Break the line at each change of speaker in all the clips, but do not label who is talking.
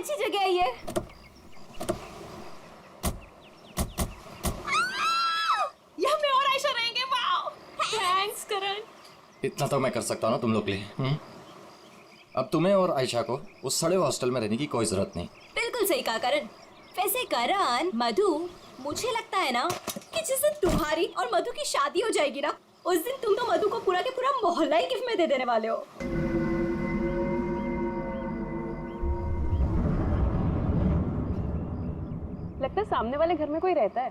अच्छी जगह है ये। यहाँ मैं और आयशा रहेंगे। वाओ, थैंक्स करण।
इतना तो मैं कर सकता हूँ ना तुम लोग के लिए। अब तुम्हें और आयशा को उस सड़े हॉस्टल में रहने की कोई जरूरत नहीं।
बिल्कुल सही कहा करण। वैसे करण, मधु, मुझे लगता है ना कि जिस दिन तुम्हारी और मधु की शादी हो जाएगी ना, उस दिन तुम तो मधु को पूरा के पूरा मोहल्ला ही गिफ्ट में दे देने वाले हो।
लगता है सामने वाले घर में कोई रहता है।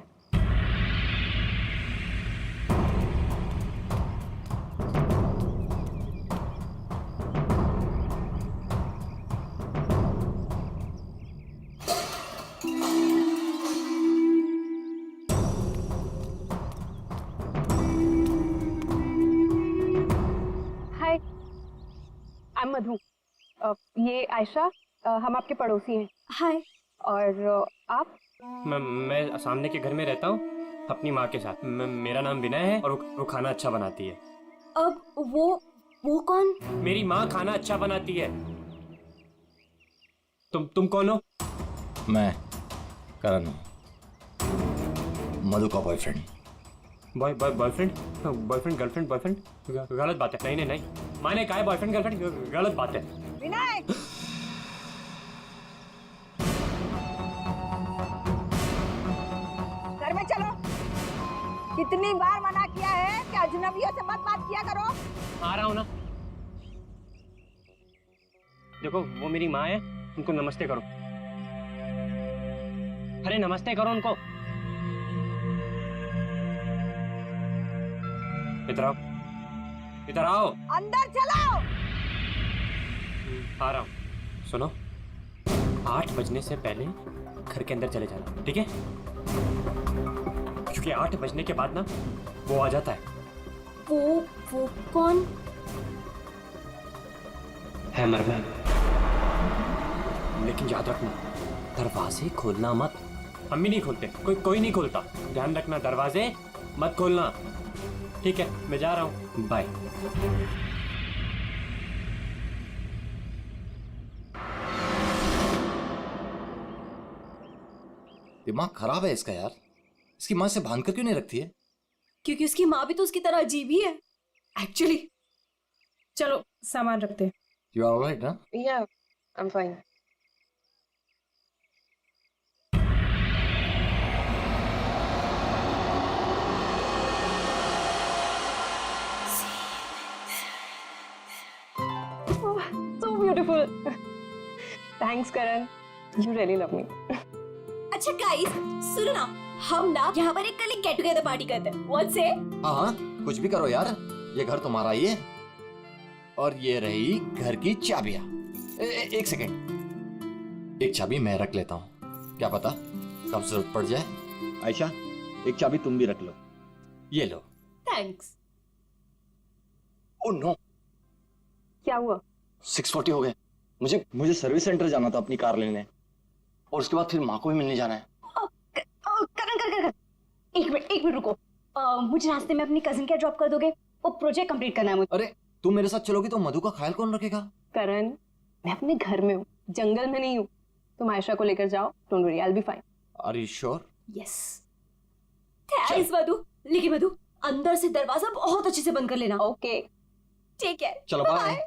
हाय, आई एम मधु। ये आयशा, हम आपके पड़ोसी हैं।
हाय।
और आप?
मैं सामने के घर में रहता हूँ अपनी माँ के साथ। मेरा नाम विनय है और वो खाना अच्छा बनाती है।
अब वो कौन?
मेरी माँ खाना अच्छा बनाती है। तुम कौन हो?
मैं करण हूँ, मधु का बॉयफ्रेंड।
बॉयफ्रेंड गर्लफ्रेंड बॉयफ्रेंड गलत बात है। नहीं, मैंने कहा है बॉयफ्रेंड गर्लफ्रेंड, गलत बात है।
विनायक, घर में चलो। कितनी बार मना किया है कि अजनबियों से मत बात किया करो।
आ रहा हूँ ना। देखो, वो मेरी माँ है, उनको नमस्ते करो। अरे नमस्ते करो उनको। इधर आओ।
अंदर चलो।
आ रहा हूँ। सुनो, 8 बजने से पहले घर के अंदर चले जाना, ठीक है? क्योंकि 8 बजने के बाद ना वो आ जाता है।
वो कौन
है? मरवा। लेकिन याद रखना, दरवाजे खोलना मत। हम भी नहीं खोलते, कोई नहीं खोलता। ध्यान रखना, दरवाजे मत खोलना, ठीक है? मैं जा रहा हूँ, बाय।
दिमाग खराब है इसका यार। इसकी माँ से बांध कर क्यों नहीं रखती है?
क्योंकि उसकी माँ भी तो उसकी तरह अजीब ही है एक्चुअली।
चलो सामान रखते हैं।
यू आर ऑलराइट ना?
या, I am fine. So beautiful. Thanks, Karan. You really love me.
अच्छा गाइस, सुनो ना, हम ना यहाँ पर एक कल गेट टुगेदर पार्टी करते हैं। What say?
हाँ, कुछ भी करो यार, ये घर तुम्हारा ही है। और ये रही घर की चाबियां। एक सेकेंड, एक चाबी मैं रख लेता हूँ, क्या पता कब जरूरत पड़ जाए।
आयशा, एक चाबी तुम भी रख लो।
ये लो।
थैंक्स।
ओह नो,
क्या हुआ?
6:40 हो गए। मुझे सर्विस सेंटर जाना था अपनी कार लेने, और उसके बाद फिर माँ को भी मिलने जाना है।
करण, एक मिनट रुको। मुझे रास्ते में अपनी कजिन क्या ड्रॉप कर दोगे? वो प्रोजेक्ट कंप्लीट करना है मुझे।
अरे तुम मेरे साथ चलोगी तो मधु का ख्याल कौन रखेगा?
करण, मैं अपने घर में हूँ, जंगल में नहीं हूँ। तुम आयशा को लेकर जाओ, don't worry, I will be fine.
Are you sure?
Yes. Thanks Madhu. लेकिन मधु, अंदर से दरवाजा बहुत अच्छे से बंद कर लेना।
ओके,
ठीक है,
चलो बाय।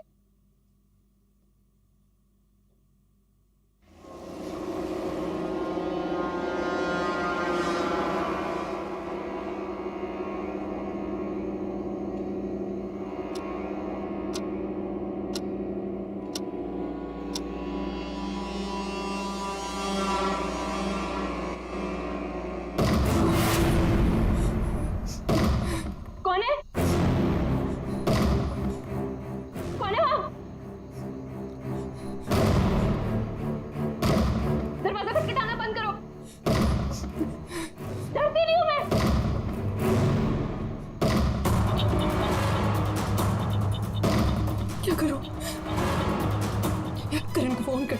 कौन है? कौन है वहाँ? दरवाजा खटखटाना बंद करो। डरती नहीं हूँ मैं। क्या करूँ? करण को फोन कर।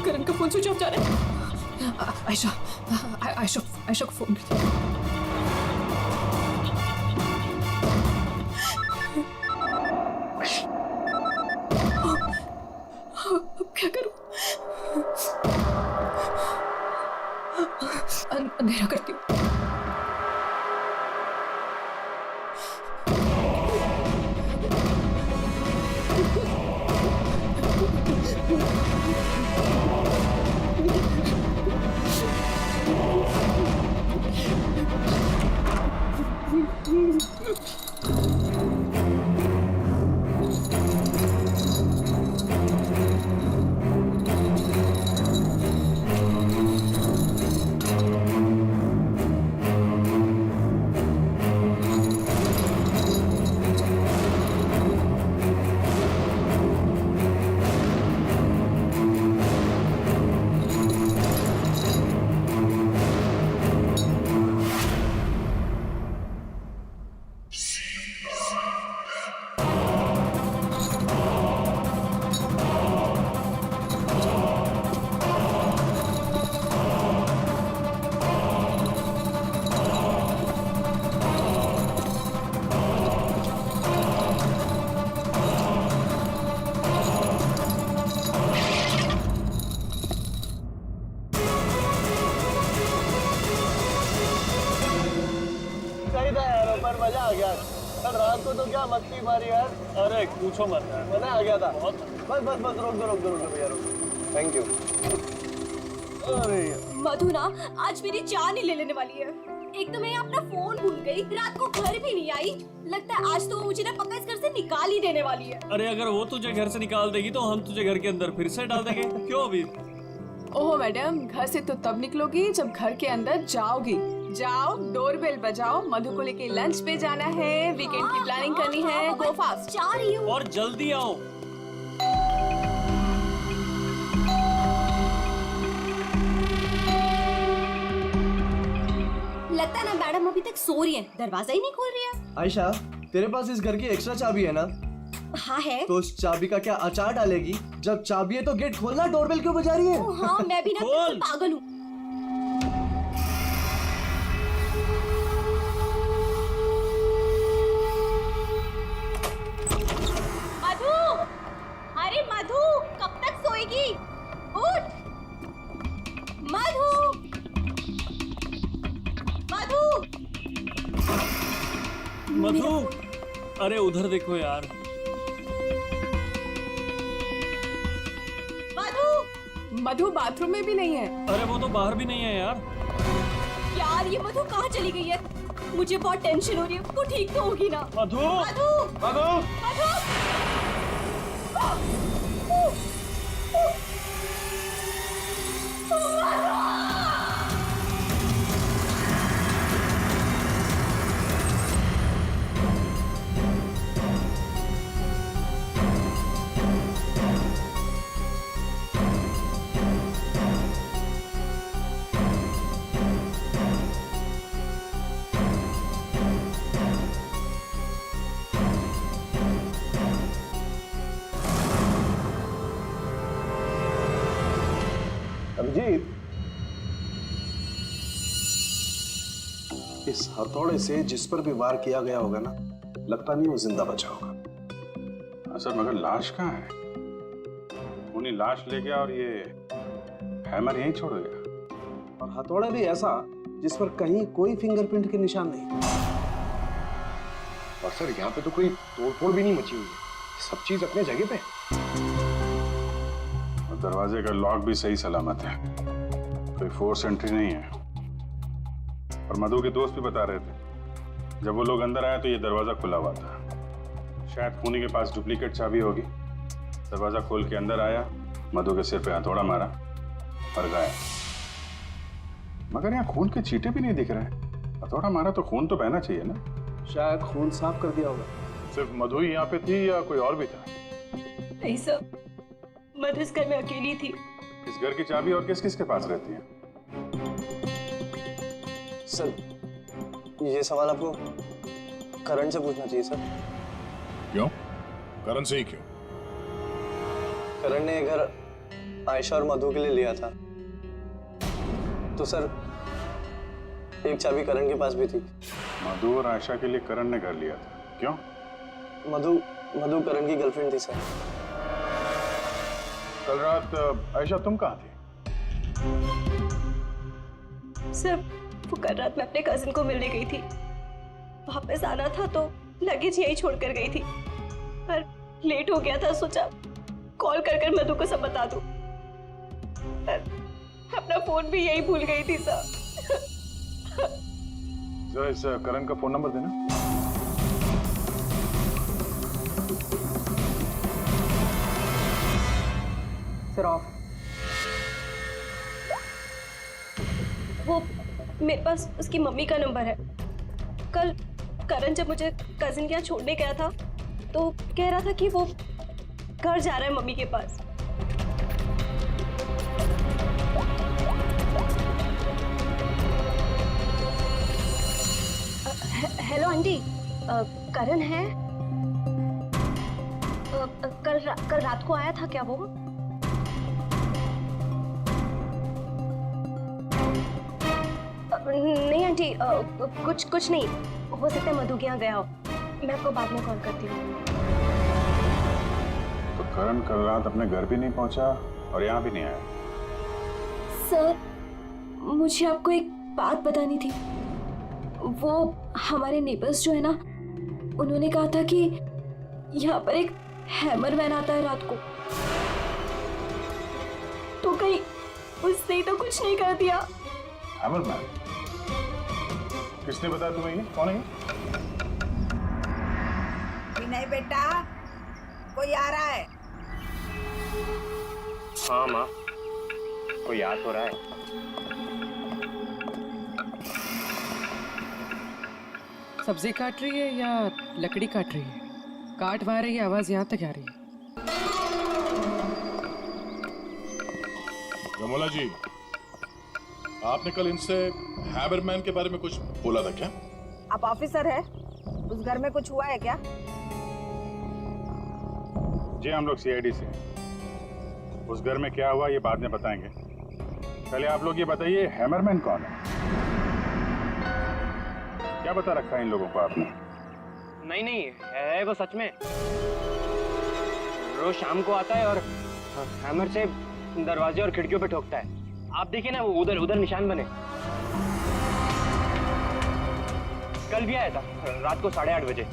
करण का फोन स्विच ऑफ जा रहा है।
आयशा आयशा आयशा को फोन करती हूँ। अब क्या करूं? अंधेरा करती हूँ।
सही था यार, पर मजा आ गया। कल रात को तो क्या मस्ती मारी यार।
अरे पूछो मत यार,
मजा आ गया था।
बहुत।
बस बस बस रोक दो भैया, रोक। Thank you. अरे
मधु ना आज मेरी जान ही ले लेने वाली है। एक तो मैं अपना फोन भूल गई, रात को घर भी नहीं आई। लगता है आज तो वो मुझे ना पक्का इस घर से निकाल ही देने वाली है।
अरे अगर वो तुझे घर से निकाल देगी तो हम तुझे घर के अंदर फिर से डाल देंगे। क्यों अभी?
ओहो मैडम, घर से तो तब निकलोगी जब घर के अंदर जाओगी। जाओ, डोरबेल बजाओ, मधु को लेके लंच पे जाना है, वीकेंड की प्लानिंग करनी है। गो फास्ट।
जा रही हूँ।
और जल्दी आओ।
लगता है ना मैडम अभी तक सो रही है, दरवाजा ही नहीं खोल रही है।
आयशा, तेरे पास इस घर की एक्स्ट्रा चाबी है ना?
हाँ है।
तो उस चाबी का क्या अचार डालेगी? जब चाबी है तो गेट खोलना, डोरबेल क्यों बजा रही है?
ओह हाँ, मैं भी ना
खोल।
पागल हूँ। मधु, अरे मधु, कब तक सोएगी? उठ, मधु, मधु,
मधु, अरे उधर देखो यार।
मधु,
मधु बाथरूम में भी नहीं है।
अरे वो तो बाहर भी नहीं है यार।
यार ये मधु कहाँ चली गई है? मुझे बहुत टेंशन हो रही है। वो ठीक तो होगी ना?
मधु,
मधु,
मधु,
मधु,
अभिजीत, इस हथौड़े से जिस पर भी वार किया गया होगा ना, लगता नहीं वो जिंदा बचा होगा।
सर मगर लाश कहाँ है? उन्हीं लाश ले गया और ये हैमर यहीं छोड़ गया।
और हथौड़ा भी ऐसा जिस पर कहीं कोई फिंगरप्रिंट के निशान नहीं।
और सर यहाँ पे तो कोई तोड़फोड़ भी नहीं मची हुई है, सब चीज अपने जगह पे।
और दरवाजे का लॉक भी सही सलामत है, कोई फोर्स एंट्री नहीं है। और मधु के दोस्त भी बता रहे थे जब वो लोग अंदर आए तो ये दरवाजा खुला हुआ था। शायद खूनी के पास डुप्लीकेट चाबी होगी। दरवाजा खोल के अंदर आया, मधु के सिर पे हथौड़ा मारा और गायब। मगर यहाँ खून के छींटे भी नहीं दिख रहे। हथौड़ा मारा तो खून तो बहना चाहिए ना।
शायद खून साफ कर दिया होगा।
सिर्फ मधु ही यहाँ पे थी या कोई और भी था?
नहीं सर, मधु इस घर में अकेली थी।
इस घर की चाबी और किस किस के पास रहती है?
सर, ये सवाल आपको करण से पूछना चाहिए सर।
क्यों? करण से ही क्यों?
करण ने ये घर आयशा और मधु के लिए लिया था।
तो सर एक चाबी करण के पास भी थी।
मधु और आयशा के लिए करण ने घर लिया था, क्यों?
मधु करण की गर्लफ्रेंड थी सर।
कल रात आयशा तुम कहाँ थी?
सर वो कल रात मैं अपने कजिन को मिलने गई थी। वापस आना था तो लगेज यही छोड़कर गई थी, पर लेट हो गया था, सोचा कॉल कर मधु को सब बता दूं। पर अपना फोन भी यही भूल गई थी सर।
जरा इस करण का फोन नंबर देना।
Sir of.
वो मेरे पास उसकी मम्मी का नंबर है। कल करण जब मुझे कजिन के यहाँ छोड़ने गया था तो कह रहा था कि वो घर जा रहा है मम्मी के पास। हेलो आंटी, करण है? कल रात को आया था क्या वो? नहीं आंटी, कुछ नहीं, हो सकता है मधु के यहाँ गया हो। मैं आपको बाद में कॉल करती हूँ।
तो करण कल रात अपने घर भी नहीं पहुंचा और यहाँ भी नहीं आया।
सर मुझे आपको एक बात बतानी थी। वो हमारे नेबर्स जो है ना, उन्होंने कहा था कि यहाँ पर एक हैमरमैन आता है रात को। तो कहीं उसने तो कुछ नहीं कर दिया?
हैमरमैन? किसने बताया तुम्हें ये? कौन है ये?
विनय बेटा, कोई आ रहा है?
हाँ माँ, कोई याद हो रहा है।
सब्जी काट रही है या लकड़ी काट रही है? काट वहाँ रही है, आवाज यहाँ तक आ रही है।
रमोला जी, आपने कल इनसे हैमरमैन के बारे में कुछ बोला था क्या?
आप ऑफिसर है, उस घर में कुछ हुआ है क्या?
जी हम लोग सीआईडी से हैं। उस घर में क्या हुआ ये बाद में बताएंगे। पहले आप लोग ये बताइए, हैमरमैन कौन है? क्या बता रखा है इन लोगों को आपने?
नहीं है वो सच में। रोज शाम को आता है और हैमर से दरवाजे और खिड़कियों पे ठोकता है। आप देखिए ना, वो उधर निशान बने। कल भी आया था रात को 8:30 बजे।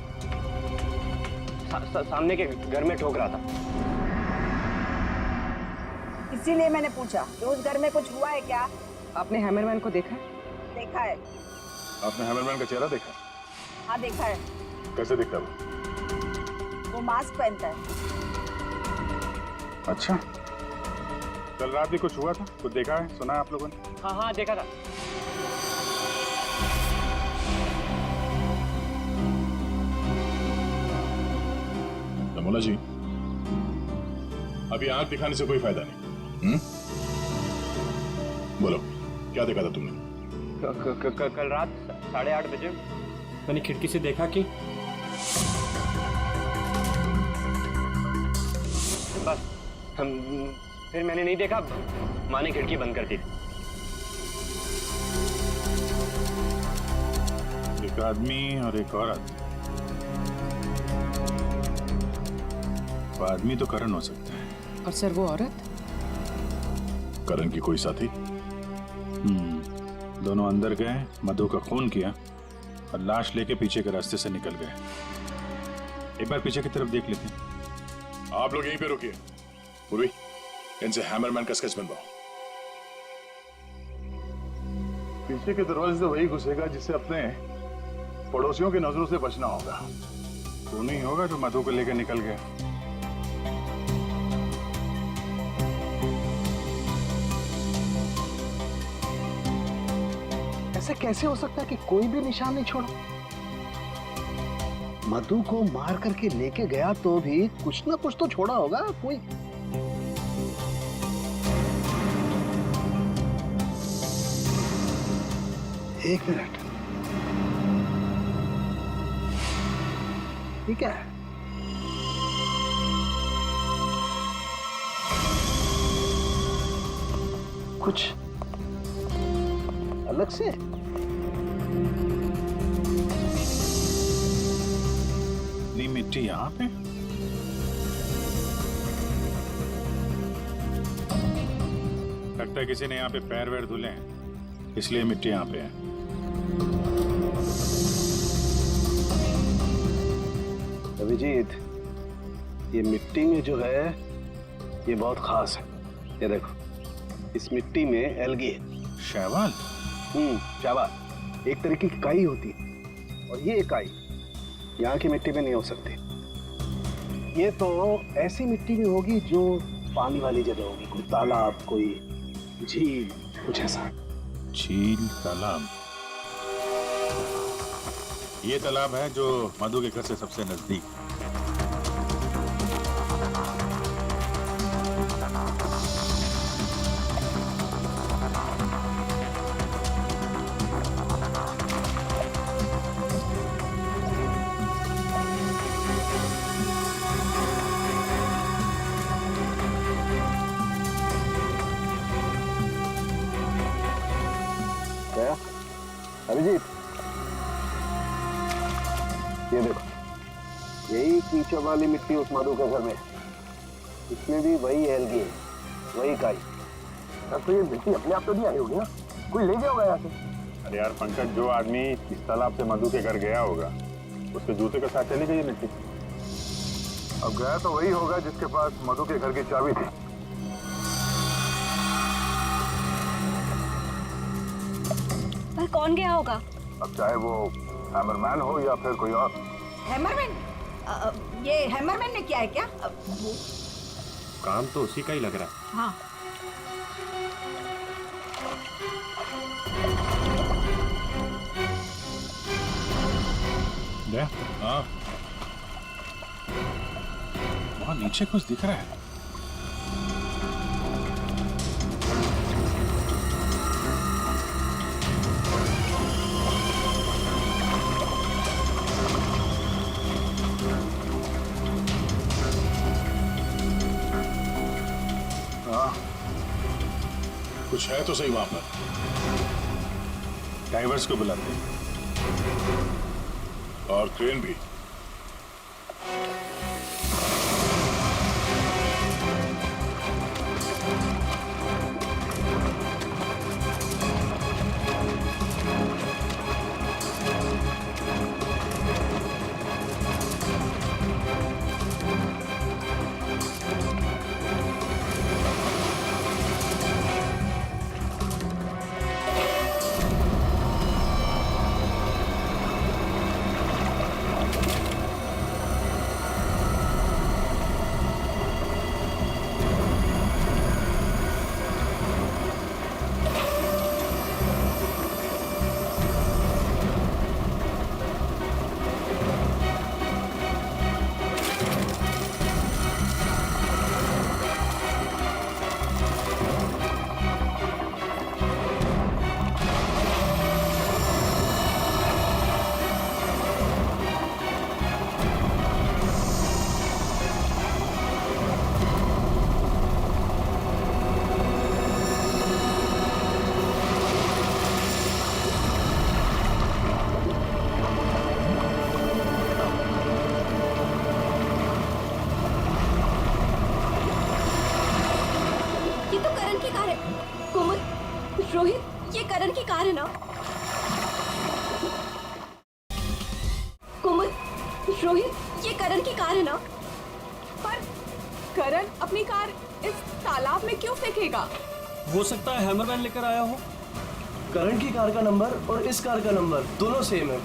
सामने के घर में ठोक रहा था।
इसीलिए मैंने पूछा कि उस घर में कुछ हुआ है क्या?
आपने हैमरमैन को देखा है?
देखा है।
आपने हैमरमैन का चेहरा देखा?
हाँ देखा है।
कैसे दिखता है
वो मास्क पहनता है।
अच्छा, कल रात भी कुछ हुआ था? कुछ देखा है, सुना है आप लोगों ने?
हाँ देखा था।
रमोला जी, अभी आंख दिखाने से कोई फायदा नहीं। बोलो, क्या देखा था तुमने?
कल रात 8:30 बजे मैंने खिड़की से देखा कि बस फिर मैंने नहीं देखा। माँ ने खिड़की बंद कर दी।
एक आदमी और एक औरत। वो आदमी तो करण हो सकता है।
और सर वो औरत?
करण की कोई साथी?
दोनों अंदर गए, मधु का खून किया और लाश लेके पीछे के रास्ते से निकल गए। एक बार पीछे की तरफ देख लेते हैं।
आप लोग यहीं पे रुकिए। पूर्वी, इनसे हैमरमैन का स्केच बनवाओ।
पीछे के दरवाजे से वही घुसेगा जिसे अपने पड़ोसियों की नजरों से बचना होगा। तो नहीं होगा जो मधु को लेकर निकल गया।
ऐसा कैसे हो सकता है कि कोई भी निशान नहीं छोड़ा? मधु को मार करके लेके गया तो भी कुछ ना कुछ तो छोड़ा होगा कोई। एक मिनट, ठीक है। कुछ अलग से?
नहीं, मिट्टी यहाँ पे? लगता है किसी ने यहाँ पे पैर वैर धुले हैं, इसलिए मिट्टी यहाँ पे है।
अभिजीत, ये मिट्टी में जो है ये बहुत खास है। ये देखो, इस मिट्टी में एल्गी है।
शैवाल?
शैवाल एक तरीके की काई होती है, और ये काई यहाँ की मिट्टी में नहीं हो सकती। ये तो ऐसी मिट्टी में होगी जो पानी वाली जगह होगी, कोई तालाब, कोई झील, कुछ ऐसा।
झील, तालाब? ये तालाब है जो मधु के घर से सबसे नजदीक है।
क्या अभिजीत, ये देखो, यही कीचड़ वाली मिट्टी उस मधु के घर में, इसमें भी वही एल्गी है, वही काई। अब तो ये मिट्टी अपने आप तो नहीं आई होगी ना, कोई ले गया होगा यहाँ से।
अरे यार पंकज, जो आदमी इस तालाब से मधु के घर गया होगा उसके जूते के साथ चली गई मिट्टी।
अब गया तो वही होगा जिसके पास मधु के घर की चाबी थी।
पर कौन गया होगा?
अब चाहे वो हैमरमैन हो या फिर कोई और।
हैमरमैन? ये हैमरमैन ने किया है क्या?
काम तो उसी का ही लग रहा है।
हाँ।
हाँ, वहाँ नीचे कुछ दिख रहा है। कुछ है तो सही वहां पर। डाइवर्स को बुलाते हैं और क्रेन भी।
रोहित, ये करण की कार है ना? कोमल, रोहित, ये करण की कार है ना?
पर करण अपनी कार इस तालाब में क्यों फेंकेगा?
हो सकता है हैमरमैन लेकर आया हो।
करण की कार का नंबर और इस कार का नंबर दोनों सेम है।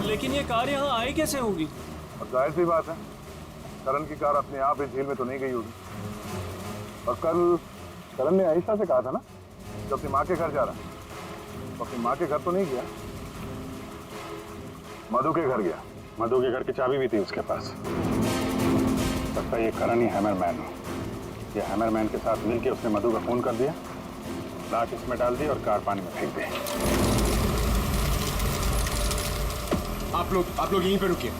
लेकिन ये कार यहाँ आई कैसे होगी?
और जाहिर सी बात है, करण की कार अपने आप इस झील में तो नहीं गई होगी। और कल करण ने आयशा से कहा था ना, जो अपनी माँ के घर जा रहा है, तो अपनी माँ के घर तो नहीं गया, मधु के घर गया।
मधु के घर की चाबी भी थी उसके पास। लगता है ये करण ही हैमरमैन हो। ये हैमरमैन के साथ मिलकर उसने मधु का खून कर दिया, लाश इसमें डाल दी और कार पानी में फेंक दी।
आप लोग यहीं पे रुकिए।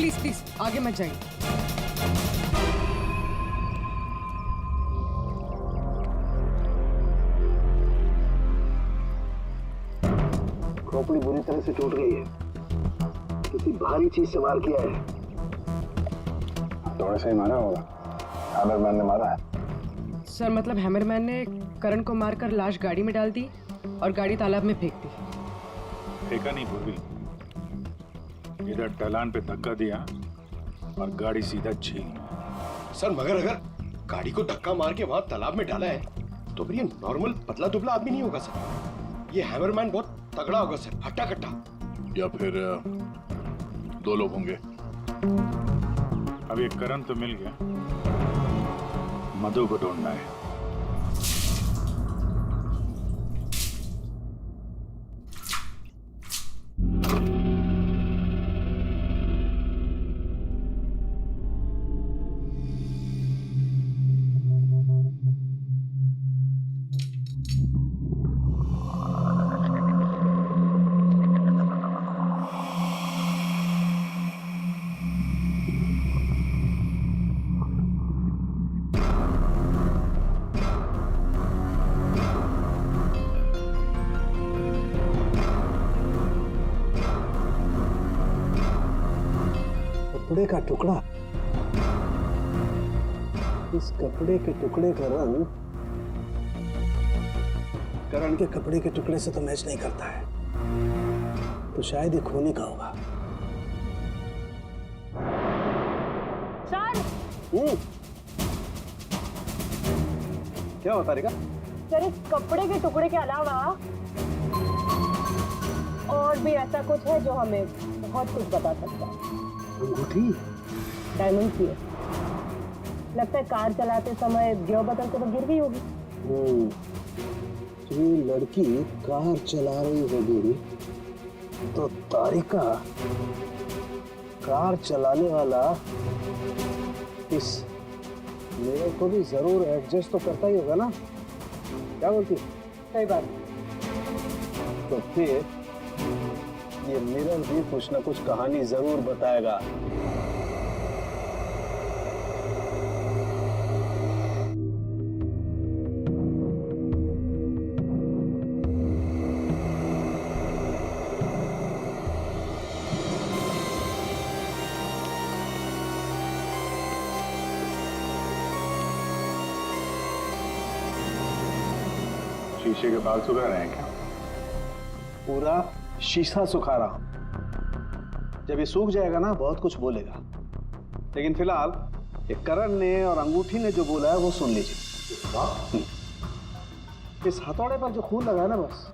प्लीज प्लीज आगे मत जाइए।
खोपड़ी बुरी तरह से टूट गई है, किसी भारी चीज से वार किया है।
थोड़े से ही मारा होगा, हैमरमैन ने मारा है।
सर मतलब हैमरमैन ने करण को मारकर लाश गाड़ी में डाल दी और गाड़ी तालाब में फेंक दी।
फेंका नहीं पूर्वी, इधर ढलान पे धक्का दिया और गाड़ी सीधा झील में।
सर मगर अगर गाड़ी को धक्का मार के वहां तालाब में डाला है तो फिर ये नॉर्मल पतला दुबला आदमी नहीं होगा सर, ये हैमरमैन बहुत तगड़ा होगा सर, हट्टा कट्टा।
या फिर दो लोग होंगे। अब एक करण तो मिल गया, मधु को ढूंढना है।
कपड़े का टुकड़ा, इस कपड़े के टुकड़े का रंग करण के कपड़े के टुकड़े से तो मैच नहीं करता है, तो शायद ये खूनी का होगा।
सर
क्या होता रहेगा?
सर इस कपड़े के टुकड़े के अलावा और भी ऐसा कुछ है जो हमें बहुत कुछ बता सकता है।
अंगूठी
डायमंड की है, लगता है कार चलाते समय गियर बटन को तो गिर गई होगी।
ये लड़की कार चला रही होगी तो तारिका कार चलाने वाला इस मेरे को भी जरूर एडजस्ट तो करता ही होगा ना, क्या बोलती?
सही बात।
तो फिर ये मिरर भी कुछ ना कुछ कहानी जरूर बताएगा।
शीशे के बाल सुखा रहे हैं क्या?
पूरा शीशा सुखा रहा हूं, जब ये सूख जाएगा ना बहुत कुछ बोलेगा, लेकिन फिलहाल ये करण ने और अंगूठी ने जो बोला है वो सुन लीजिए। इस हथौड़े पर जो खून लगा है ना, बस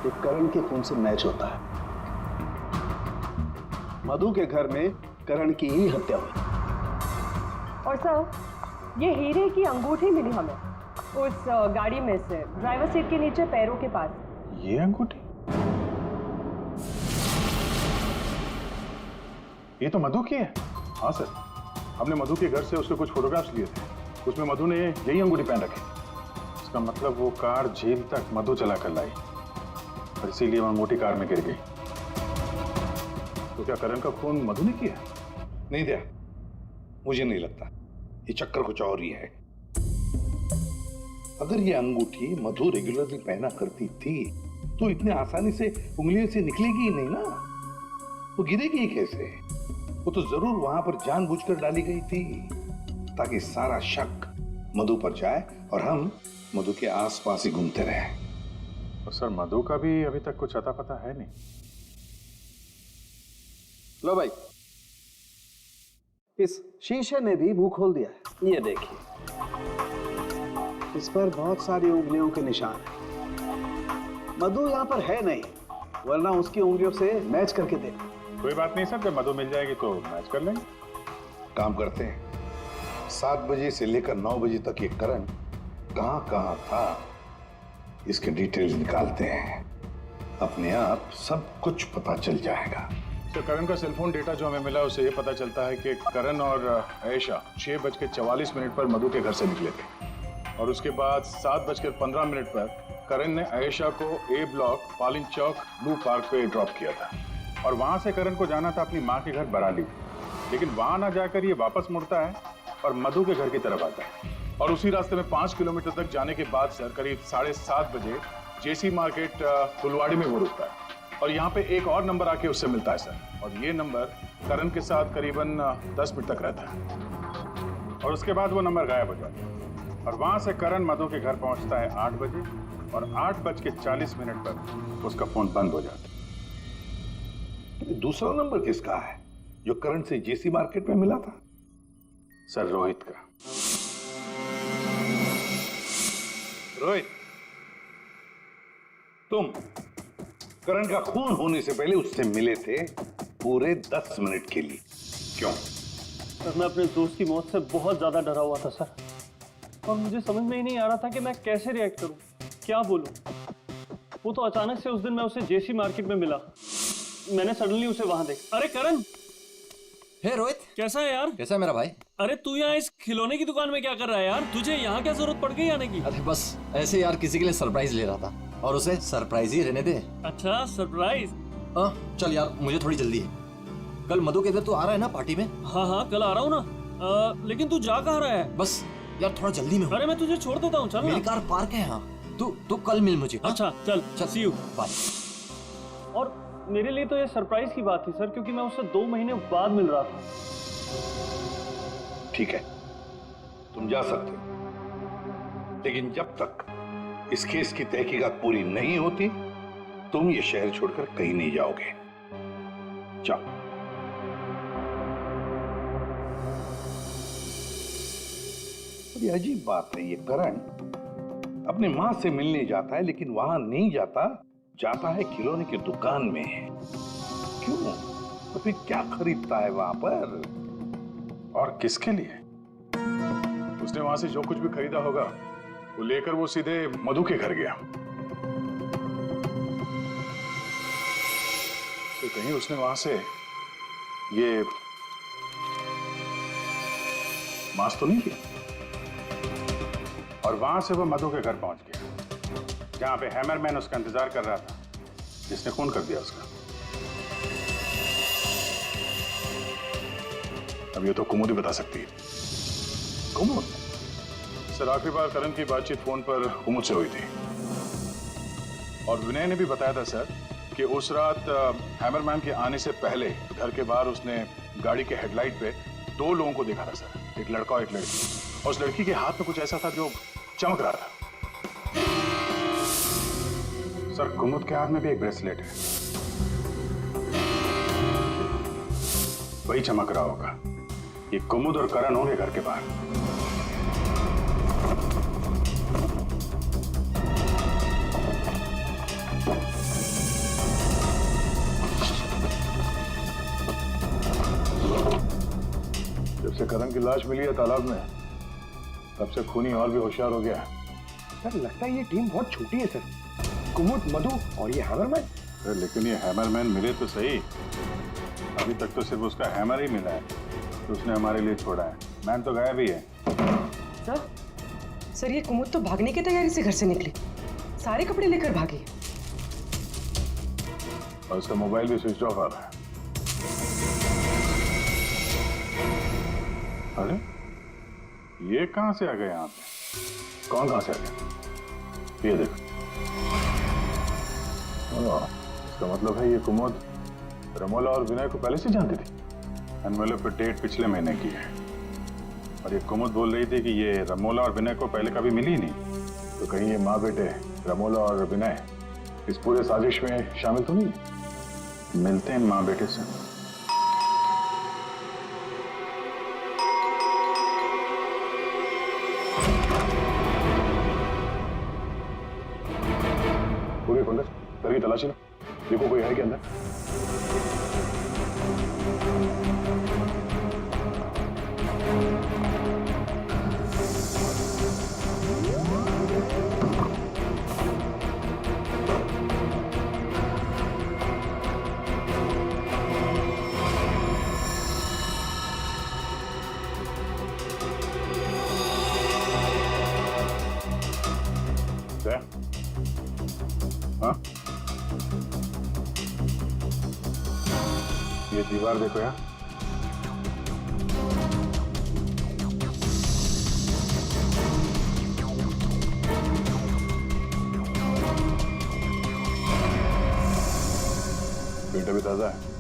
ये करण के खून से मैच होता है। मधु के घर में करण की ही हत्या हुई।
और सर ये हीरे की अंगूठी मिली हमें उस गाड़ी में से, ड्राइवर सीट के नीचे पैरों के पास।
ये अंगूठी? ये तो मधु की है। हाँ सर, हमने मधु के घर से उसके कुछ फोटोग्राफ्स लिए थे, उसमें मधु ने यही अंगूठी पहन रखी। इसका मतलब वो कार झील तक मधु चला कर लाई और इसीलिए वो अंगूठी कार में गिर गई। तो क्या करण का खून मधु ने किया?
नहीं दिया, मुझे नहीं लगता, ये चक्कर कुछ और ही है। अगर ये अंगूठी मधु रेगुलरली पहना करती थी तो इतने आसानी से उंगलियों से निकलेगी ही नहीं ना, वो गिरेगी ही कैसे? वो तो जरूर वहां पर जानबूझकर डाली गई थी ताकि सारा शक मधु पर जाए और हम मधु के आसपास ही घूमते रहे।
तो सर मधु का भी अभी तक कुछ अता पता है नहीं।
लो भाई, इस शीशे ने भी मुंह खोल दिया है। ये देखिए, इस पर बहुत सारी उंगलियों के निशान हैं। मधु यहाँ पर है नहीं, वरना उसकी उंगलियों से मैच करके देखो।
कोई बात नहीं सर, जब मधु मिल जाएगी तो मैच कर लेंगे।
काम करते हैं, 7 बजे से लेकर 9 बजे तक ये करण कहाँ था इसके डिटेल्स निकालते हैं, अपने आप सब कुछ पता चल जाएगा।
तो करण का सेलफोन डेटा जो हमें मिला उससे ये पता चलता है कि करण और आयशा 6:44 पर मधु के घर से निकले थे और उसके बाद 7:15 पर करण ने आयशा को ए ब्लॉक पालिन चौक ब्लू पार्क पे ड्रॉप किया था और वहां से करण को जाना था अपनी माँ के घर बराली।
लेकिन वहां ना जाकर ये वापस मुड़ता है और मधु के घर की तरफ आता है। और उसी रास्ते में 5 किलोमीटर तक जाने के बाद सर करीब 7:30 बजे जेसी मार्केट फुलवाड़ी में वो रुकता है और यहाँ पे एक और नंबर आके उससे मिलता है सर। और ये नंबर करण के साथ करीबन 10 मिनट तक रहता है और उसके बाद वो नंबर गायब हो जाता है। और वहां से करण मधु के घर पहुंचता है 8 बजे और 8:40 पर उसका फोन बंद हो जाता है।
दूसरा नंबर किसका है जो करण से जेसी मार्केट में मिला था?
सर रोहित का।
रोहित, तुम करण का खून होने से पहले उससे मिले थे पूरे 10 मिनट के लिए, क्यों?
सर मैं अपने दोस्त की मौत से बहुत ज्यादा डरा हुआ था सर, और मुझे समझ में ही नहीं आ रहा था कि मैं कैसे रिएक्ट करूं, क्या बोलूं। वो तो अचानक से उस दिन मैं उसे जेसी मार्केट में मिला, मैंने सडनली उसे वहां देखा। अरे करण!
हे रोहित,
कैसा है यार?
कैसा है मेरा भाई?
अरे तू यहाँ इस खिलौने की दुकान में क्या कर रहा है यार? तुझे यहाँ क्या जरूरत पड़ गई आने की?
अरे बस ऐसे यार, किसी के लिए सरप्राइज ले रहा था और उसे सरप्राइज ही रहने दे।
अच्छा सरप्राइज?
चल यार, मुझे थोड़ी जल्दी है। कल मधु के इधर तू आ रहा है ना पार्टी में?
हाँ हाँ कल आ रहा हूँ ना, लेकिन तू जा कहाँ रहा है?
बस यार थोड़ा जल्दी में हूँ।
अरे मैं तुझे छोड़ देता हूँ, चल
मेरी कार पार्क है यहाँ। तू कल मिल मुझे।
अच्छा चल
चल,
सी यू,
बाय।
और मेरे लिए तो ये सरप्राइज की बात थी सर, क्योंकि मैं उससे 2 महीने बाद मिल रहा था।
ठीक है, तुम जा सकते हो, लेकिन जब तक इस केस की तहकीकात पूरी नहीं होती तुम ये शहर छोड़कर कहीं नहीं जाओगे। जाओ। बड़ी अजीब बात है, ये करण अपनी मां से मिलने जाता है लेकिन वहां नहीं जाता, जाता है खिलौने की दुकान में। क्यों? तो फिर क्या खरीदता है वहां पर?
और किसके लिए? उसने वहां से जो कुछ भी खरीदा होगा वो लेकर वो सीधे मधु के घर गया। तो कहीं उसने वहां से ये मास्क तो नहीं लिया? और वहां से वो मधु के घर पहुंच गया जहां पे हैमरमैन उसका इंतजार कर रहा था, जिसने खून कर दिया उसका। अब ये तो कुमुद ही बता सकती है। कुमुद? सर आखिरी बार करण की बातचीत फोन पर कुमुद से हुई थी और विनय ने भी बताया था सर कि उस रात हैमरमैन के आने से पहले घर के बाहर उसने गाड़ी के हेडलाइट पे 2 लोगों को देखा था सर, एक लड़का और एक लड़की। और उस लड़की के हाथ में कुछ ऐसा था जो चमक रहा था। सर कुमुद के हाथ में भी एक ब्रेसलेट है, वही चमक रहा होगा। ये कुमुद और करण होंगे घर के बाहर। जब से करण की लाश मिली है तालाब में, तब से खूनी और भी होशियार हो गया।
सर लगता है ये टीम बहुत छोटी है सर, कुमुद, मधु और ये हैमरमैन।
लेकिन ये हैमरमैन मिले तो सही, अभी तक तो सिर्फ उसका हैमर ही मिला है तो उसने हमारे लिए छोड़ा है। मैन तो गायब ही है।
सर ये कुमुद तो भागने की तैयारी से घर से निकली, सारे कपड़े लेकर भागी
और उसका मोबाइल भी स्विच ऑफ आ रहा है। अरे ये कहां से आ गए यहाँ पे? कौन कहां से आ गया? ये देखो, इसका मतलब है ये कुमुद रमोला और विनय को पहले से जानती थी। एनवेलप पे डेट पिछले महीने की है और ये कुमुद बोल रही थी कि ये रमोला और विनय को पहले कभी मिली ही नहीं। तो कहीं ये माँ बेटे रमोला और विनय इस पूरे साजिश में शामिल तो नहीं? मिलते हैं माँ बेटे से। पूरी पंडित घर की तलाशी लो, देखो कोई है क्या अंदर। हाँ? ये दीवार देखो यार, भी ताजा है।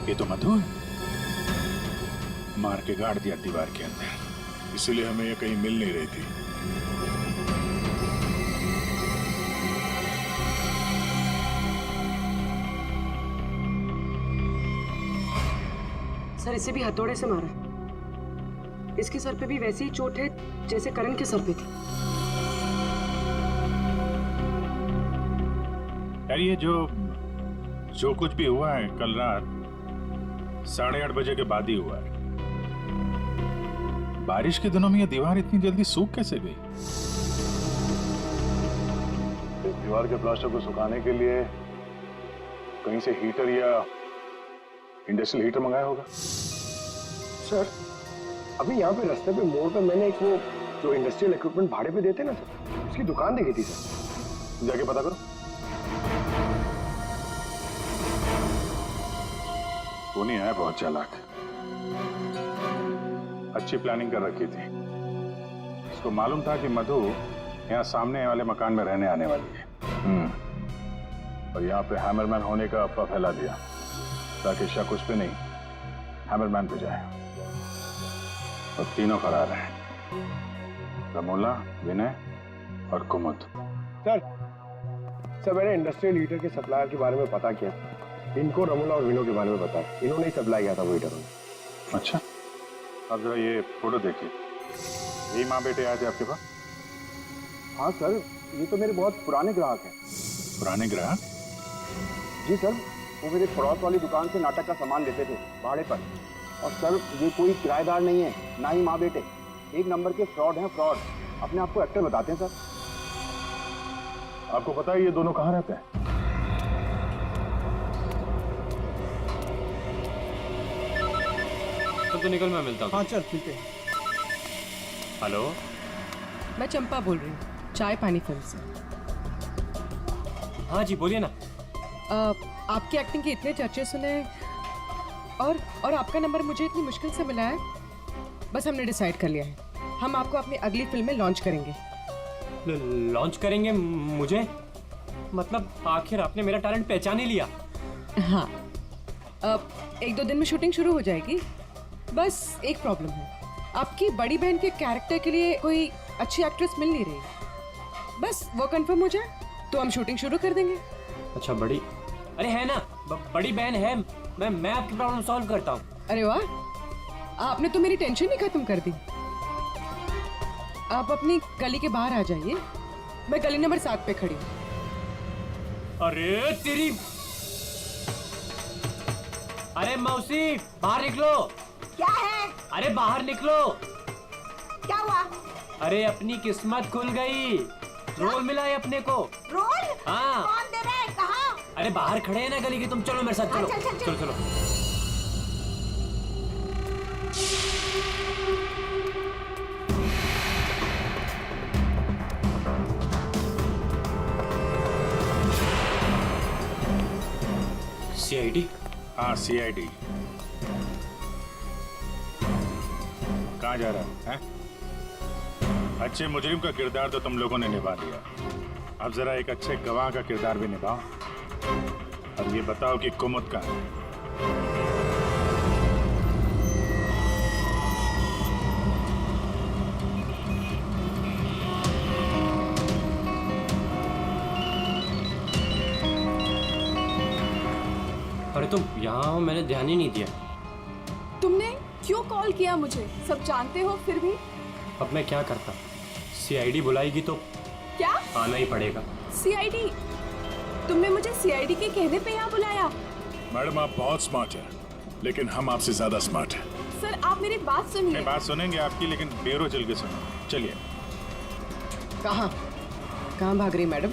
ये तो मधु है। मार के गाड़ दिया दीवार के अंदर, इसीलिए हमें ये कहीं मिल नहीं रही थी।
सर इसे भी हथौड़े से मारा। इसके सर पे भी वैसी ही चोट है जैसे करण के सर पे थी।
यार ये जो कुछ भी हुआ है कल रात 8:30 बजे के बाद ही हुआ है। बारिश के दिनों में ये दीवार इतनी जल्दी सूख कैसे गई? इस दीवार के प्लास्टर को सुखाने के लिए कहीं से हीटर या इंडस्ट्रियल हीटर मंगाया होगा।
सर अभी यहाँ पे रास्ते पे मोड़ पे मैंने एक वो जो इंडस्ट्रियल इक्विपमेंट भाड़े पे देते ना सर, उसकी दुकान देखी थी सर।
जाके पता करो। वो नहीं है, बहुत चालाक, अच्छी प्लानिंग कर रखी थी। इसको मालूम था कि मधु यहाँ सामने वाले मकान में रहने आने वाली है। और यहाँ पे हैमरमैन होने का अफवाह फैला दिया ताकि शक उस पे नहीं हैमरमैन पे जाए। और तीनों फरार हैं, रमोला, विनय और कुमुद।
सर मैंने इंडस्ट्रियल हीटर के सप्लायर के बारे में पता किया। इनको रमोला और विनो के बारे में बताया, इन्होंने ही सप्लाई किया था वो हीटर।
अच्छा, अब जरा ये फोटो देखिए। यही माँ बेटे आए थे आपके पास?
हाँ सर, ये तो मेरे बहुत पुराने ग्राहक हैं।
पुराने ग्राहक?
जी सर, वो मेरे पड़ोस वाली दुकान से नाटक का सामान लेते थे भाड़े पर। और सर ये कोई किराएदार नहीं है, ना ही माँ बेटे, एक नंबर के फ्रॉड हैं, फ्रॉड। अपने आप को एक्टर बताते हैं सर।
आपको पता है ये दोनों कहाँ रहते हैं?
तो निकल, मैं मिलता हूँ।
हाँ चल मिलते हैं।
हेलो,
मैं चंपा बोल रही हूँ, चाय पानी फिल्म से।
हाँ जी बोलिए ना।
आपकी एक्टिंग के इतने चर्चे सुने और आपका नंबर मुझे इतनी मुश्किल से मिला है। बस हमने डिसाइड कर लिया है, हम आपको अपनी अगली फिल्म में लॉन्च करेंगे।
लॉन्च करेंगे मुझे? मतलब आखिर आपने मेरा टैलेंट पहचान ही लिया।
हाँ, अब 1-2 दिन में शूटिंग शुरू हो जाएगी। बस एक प्रॉब्लम है, आपकी बड़ी बहन के कैरेक्टर के लिए कोई अच्छी एक्ट्रेस मिल नहीं रही। बस वो कंफर्म हो जाए तो हम शूटिंग शुरू कर देंगे।
अच्छा बड़ी, अरे है ना, बड़ी बहन है। मैं आपकी प्रॉब्लम सॉल्व करता हूँ।
अरे वाह, आपने तो मेरी टेंशन ही खत्म कर दी। आप अपनी गली के बाहर आ जाइए, मैं गली नंबर 7 पे खड़ी हूँ।
अरे तेरी, अरे मौसी बाहर निकलो।
क्या है?
अरे बाहर निकलो।
क्या हुआ?
अरे अपनी किस्मत खुल गई, रोल मिला है अपने को।
रोल?
हाँ।
कौन दे रहा है? कहाँ?
अरे बाहर खड़े हैं ना गली के, तुम चलो मेरे साथ, चलो।
चल, चल, चल।
चलो चलो। CID?
हाँ CID। कहाँ जा रहा है? अच्छे मुजरिम का किरदार तो तुम लोगों ने निभा लिया, अब जरा एक अच्छे गवाह का किरदार भी निभाओ और ये बताओ कि कुमुद कहाँ है?
अरे तुम यहाँ हो, मैंने ध्यान ही नहीं दिया।
तुमने क्यों कॉल किया मुझे? सब जानते हो फिर भी।
अब मैं क्या करता? CID बुलाएगी तो
क्या?
आना ही पड़ेगा।
CID? तुमने मुझे CID के कहने पे यहाँ बुलाया?
मैडम आप बहुत स्मार्ट हैं, लेकिन हम आपसे ज्यादा स्मार्ट हैं।
सर आप मेरी बात सुनिए।
नहीं, बात सुनेंगे आपकी, लेकिन बेरो चल के सुनो। चलिए।
कहाँ भाग रही मैडम?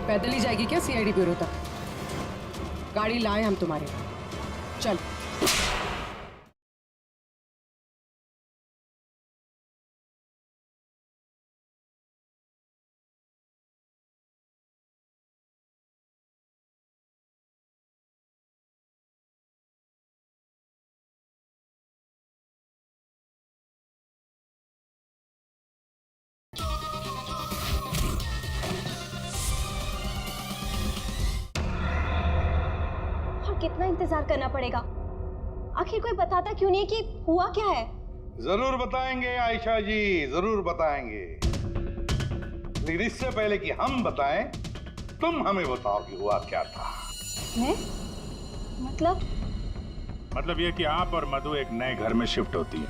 पैदल ही जाएगी क्या सीआईडी ब्यूरो तक? गाड़ी लाए हम तुम्हारे। चल।
कितना इंतजार करना पड़ेगा? आखिर कोई बताता क्यों नहीं कि हुआ क्या है?
जरूर बताएंगे आयशा जी, जरूर बताएंगे। लेकिन इससे पहले कि हम बताएं, तुम हमें बताओ कि हुआ क्या था।
मैं?
मतलब ये कि आप और मधु एक नए घर में शिफ्ट होती है,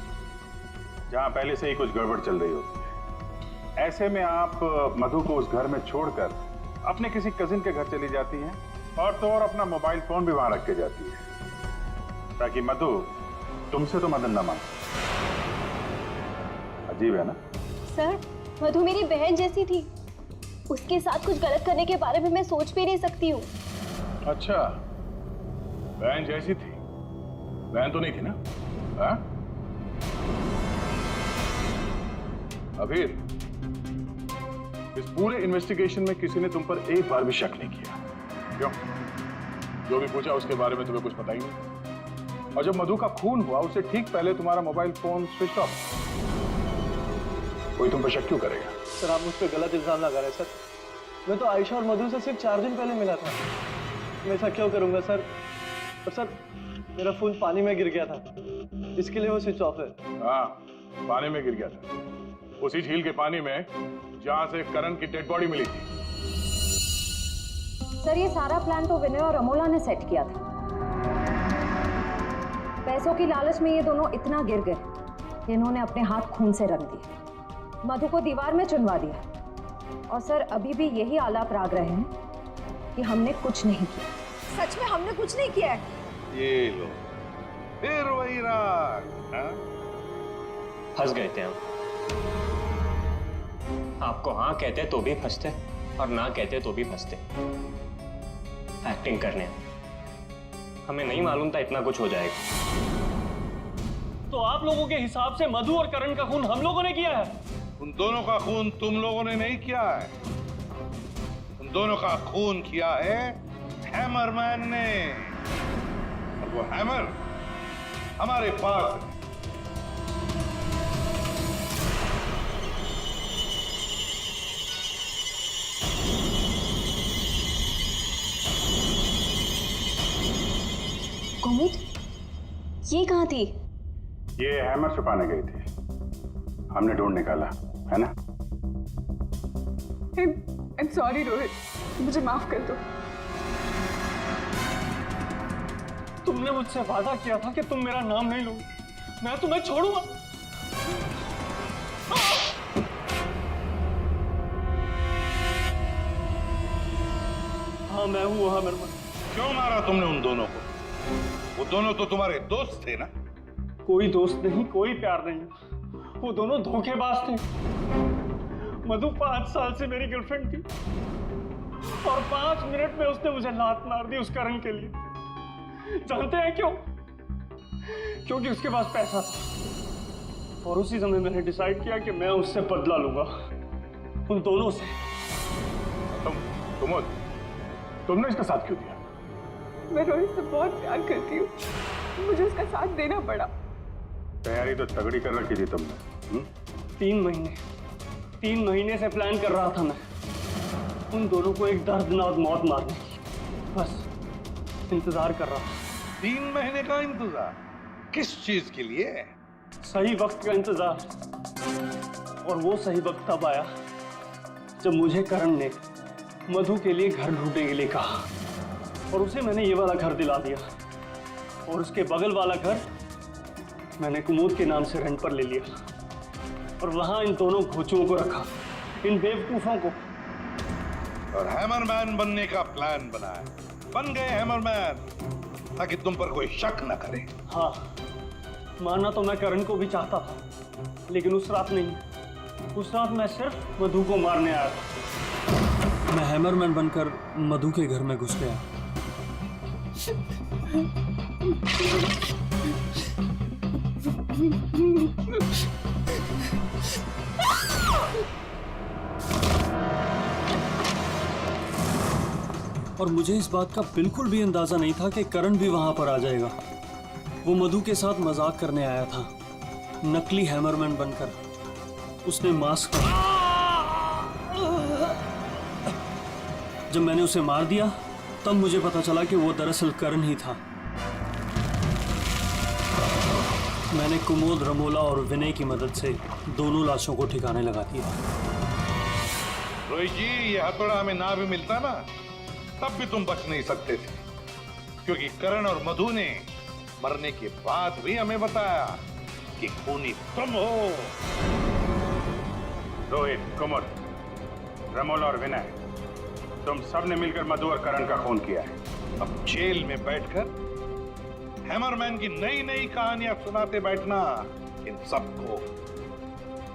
जहां पहले से ही कुछ गड़बड़ चल रही होती है। ऐसे में आप मधु को उस घर में छोड़कर अपने किसी कजिन के घर चली जाती हैं, और तो और अपना मोबाइल फोन भी वहां रख के जाती है, ताकि मधु तुमसे तो मदद न मांगे। अजीब है ना?
सर, मधु मेरी बहन जैसी थी। उसके साथ कुछ गलत करने के बारे में मैं सोच भी नहीं सकती हूँ।
अच्छा, बहन जैसी थी? बहन तो नहीं थी ना? हाँ? अभीर, इस पूरे इन्वेस्टिगेशन में किसी ने तुम पर एक बार भी शक नहीं किया। क्यों? जो भी पूछा उसके बारे में तुम्हें कुछ पता ही नहीं। और जब मधु का खून हुआ उससे ठीक पहले तुम्हारा मोबाइल फोन स्विच ऑफ। कोई तुम पर शक क्यों करेगा?
सर आप मुझ पर गलत इल्जाम लगा रहे हैं सर। मैं तो आयशा और मधु से सिर्फ 4 दिन पहले मिला था। मैं ऐसा क्यों करूंगा सर? और सर मेरा फोन पानी में गिर गया था, इसके लिए वो स्विच ऑफ है।
हाँ, पानी में गिर गया था, उसी झील के पानी में जहां से करण की डेड बॉडी मिली थी।
सर ये सारा प्लान तो विनय और अमोला ने सेट किया था। पैसों की लालच में ये दोनों इतना गिर गए कि इन्होंने अपने हाथ खून से रंग दिए, मधु को दीवार में चुनवा दिया। और सर अभी भी यही आलाप राग रहे हैं कि हमने कुछ नहीं किया।
सच में हमने कुछ नहीं किया है।
ये लो, फिर वही राग। हाँ?
फंस गए थे हम। आपको हाँ कहते तो भी फंसते, और ना कहते तो भी फंसते। एक्टिंग करने हमें नहीं मालूम था इतना कुछ हो जाएगा।
तो आप लोगों के हिसाब से मधु और करण का खून हम लोगों ने किया है?
उन दोनों का खून तुम लोगों ने नहीं किया है, उन दोनों का खून किया है हैमरमैन ने। और वो हैमर हमारे पास है।
कुमुद, ये कहाँ थी?
ये हैमर छुपाने गई थी, हमने ढूंढ निकाला, है ना?
I'm sorry रोहित, मुझे माफ कर दो।
तुमने मुझसे वादा किया था कि तुम मेरा नाम नहीं लोगे, मैं तुम्हें छोड़ूंगा। हाँ मैं हूँ हैमरमैन।
क्यों मारा तुमने उन दोनों को? वो दोनों तो तुम्हारे दोस्त थे ना?
कोई दोस्त नहीं, कोई प्यार नहीं, वो दोनों धोखेबाज थे। मधु 5 साल से मेरी गर्लफ्रेंड थी, और 5 मिनट में उसने मुझे लात मार दी उस करण के लिए। जानते हैं क्यों? क्योंकि उसके पास पैसा था, और उसी समय मैंने डिसाइड किया कि मैं उससे बदला लूंगा, उन दोनों से।
तुमने इसका साथ क्यों दिया?
मैं रोहित से बहुत प्यार करती हूँ, मुझे उसका साथ देना पड़ा।
तैयारी तो तगड़ी कर रखी थी तुमने।
3 महीने से प्लान कर रहा था मैं, उन दोनों को एक दर्दनाक मौत मारने की। बस इंतजार कर रहा था।
3 महीने का इंतजार? किस चीज के लिए?
सही वक्त का इंतजार। और वो सही वक्त तब आया जब मुझे करण ने मधु के लिए घर ढूंढने के लिए कहा, और उसे मैंने ये वाला घर दिला दिया, और उसके बगल वाला घर मैंने कुमुद के नाम से रेंट पर ले लिया, और वहां इन दोनों घोचुओं को रखा, इन बेवकूफों को।
और हैमरमैन बनने का प्लान बनाया। बन गए हैमरमैन, ताकि तुम पर कोई शक न करे।
हाँ, मारना तो मैं करण को भी चाहता था, लेकिन उस रात नहीं। उस रात मैं सिर्फ मधु को मारने आया था। मैं हैमरमैन बनकर मधु के घर में घुस गया। और मुझे इस बात का बिल्कुल भी अंदाजा नहीं था कि करण भी वहां पर आ जाएगा। वो मधु के साथ मजाक करने आया था, नकली हैमरमैन बनकर। उसने मास्क पहना। जब मैंने उसे मार दिया तब मुझे पता चला कि वो दरअसल करण ही था। मैंने कुमोद, रमोला और विनय की मदद से दोनों लाशों को ठिकाने लगा दिया।
रोहित जी, ये हथौड़ा हमें ना भी मिलता ना, तब भी तुम बच नहीं सकते थे, क्योंकि करण और मधु ने मरने के बाद भी हमें बताया कि खूनी तुम हो।
रोहित, कुमुद, रमोला और विनय, तुम सब ने मिलकर मधु और करण का खून किया है।
अब जेल में बैठकर हैमरमैन की नई नई कहानियां सुनाते बैठना इन सबको,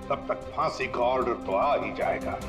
तब तक फांसी का ऑर्डर तो आ ही जाएगा।